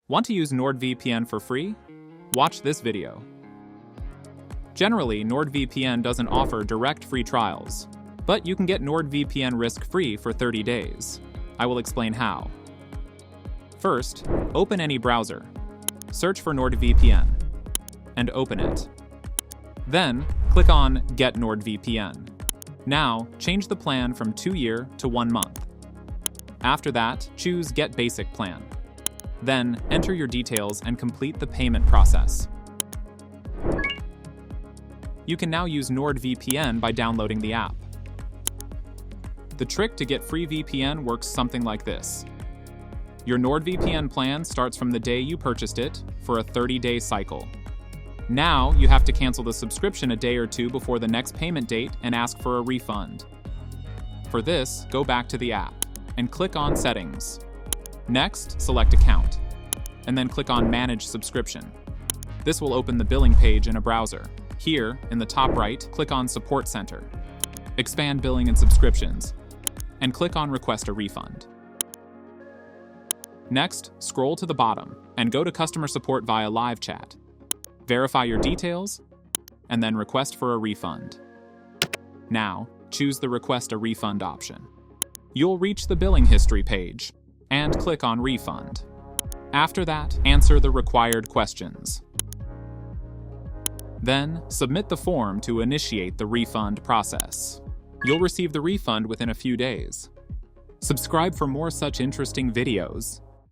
Want to use NordVPN for free? Watch this video. Generally, NordVPN doesn't offer direct free trials, but you can get NordVPN risk-free for 30 days. I will explain how. First, open any browser. Search for NordVPN and open it. Then, click on Get NordVPN. Now, change the plan from 2-year to 1 month. After that, choose Get Basic Plan. Then, enter your details and complete the payment process. You can now use NordVPN by downloading the app. The trick to get free VPN works something like this. Your NordVPN plan starts from the day you purchased it for a 30-day cycle. Now, you have to cancel the subscription a day or two before the next payment date and ask for a refund. For this, go back to the app and click on Settings. Next, select Account, and then click on Manage Subscription. This will open the billing page in a browser. Here, in the top right, click on Support Center. Expand Billing and Subscriptions, and click on Request a Refund. Next, scroll to the bottom and go to Customer Support via live chat. Verify your details, and then request for a refund. Now, choose the Request a Refund option. You'll reach the billing history page and click on Refund. After that, answer the required questions. Then, submit the form to initiate the refund process. You'll receive the refund within a few days. Subscribe for more such interesting videos.